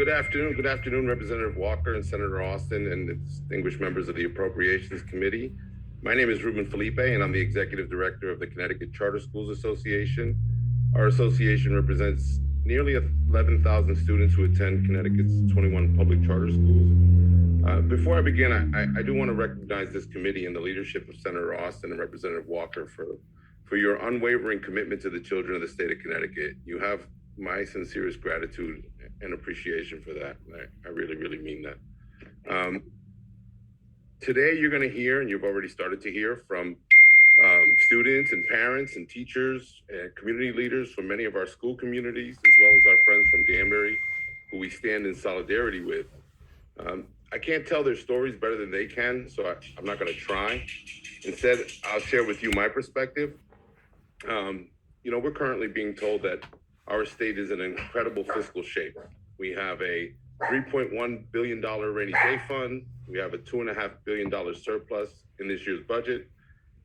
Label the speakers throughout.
Speaker 1: Good afternoon, Representative Walker and Senator Austin and the distinguished members of the Appropriations Committee. My name is Ruben Felipe, and I'm the Executive Director of the Connecticut Charter Schools Association. Our association represents nearly 11,000 students who attend Connecticut's 21 public charter schools. Before I begin, I do want to recognize this committee and the leadership of Senator Austin and Representative Walker for your unwavering commitment to the children of the state of Connecticut. You have my sincerest gratitude and appreciation for that. I really, really mean that. Today, you're going to hear, and you've already started to hear from students and parents and teachers and community leaders from many of our school communities, as well as our friends from Danbury, who we stand in solidarity with. I can't tell their stories better than they can, so I'm not going to try. Instead, I'll share with you my perspective. We're currently being told that our state is in incredible fiscal shape. We have a $3.1 billion rainy day fund. We have a $2.5 billion surplus in this year's budget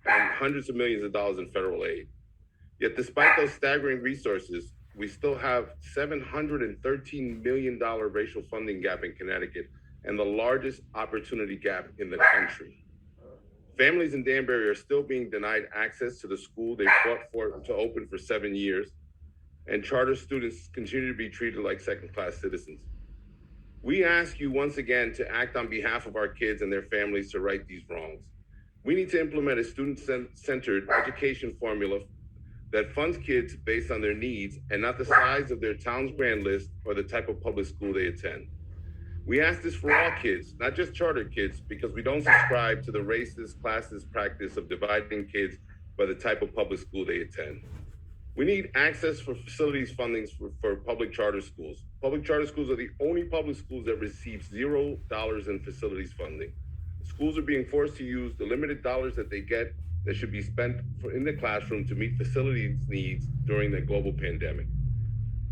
Speaker 1: and hundreds of millions of dollars in federal aid. Yet despite those staggering resources, we still have $713 million racial funding gap in Connecticut and the largest opportunity gap in the country. Families in Danbury are still being denied access to the school they fought for to open for 7 years, and charter students continue to be treated like second-class citizens. We ask you once again to act on behalf of our kids and their families to right these wrongs. We need to implement a student-centered education formula that funds kids based on their needs and not the size of their town's grand list or the type of public school they attend. We ask this for all kids, not just charter kids, because we don't subscribe to the racist, classist practice of dividing kids by the type of public school they attend. We need access for facilities fundings for public charter schools. Public charter schools are the only public schools that receive $0 in facilities funding. Schools are being forced to use the limited dollars that they get that should be spent in the classroom to meet facilities needs during the global pandemic.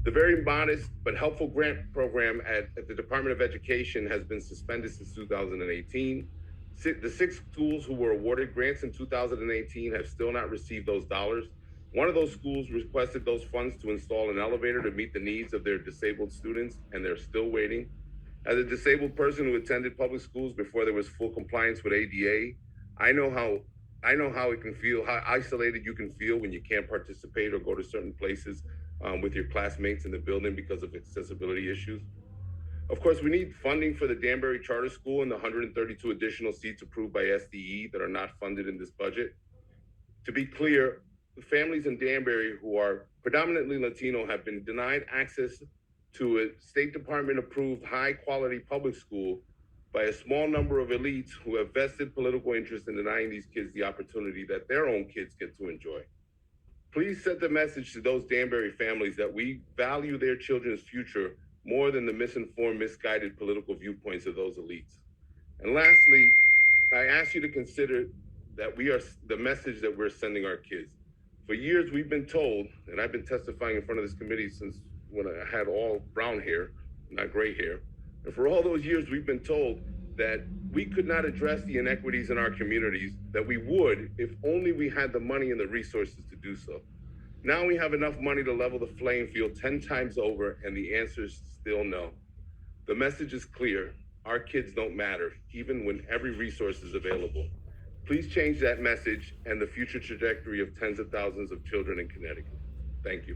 Speaker 1: The very modest but helpful grant program at the Department of Education has been suspended since 2018. The 6 schools who were awarded grants in 2018 have still not received those dollars. One of those schools requested those funds to install an elevator to meet the needs of their disabled students, and they're still waiting. As a disabled person who attended public schools before there was full compliance with ADA, I know how it can feel, how isolated you can feel when you can't participate or go to certain places with your classmates in the building because of accessibility issues. Of course, we need funding for the Danbury Charter School and the 132 additional seats approved by SDE that are not funded in this budget. To be clear, the families in Danbury who are predominantly Latino have been denied access to a State Department approved high quality public school by a small number of elites who have vested political interest in denying these kids the opportunity that their own kids get to enjoy. Please send the message to those Danbury families that we value their children's future more than the misinformed, misguided political viewpoints of those elites. And lastly, I ask you to consider that we are the message that we're sending our kids. For years, we've been told, and I've been testifying in front of this committee since when I had all brown hair, not gray hair. And for all those years, we've been told that we could not address the inequities in our communities, that we would if only we had the money and the resources to do so. Now we have enough money to level the playing field 10 times over, and the answer is still no. The message is clear. Our kids don't matter, even when every resource is available. Please change that message and the future trajectory of tens of thousands of children in Connecticut. Thank you.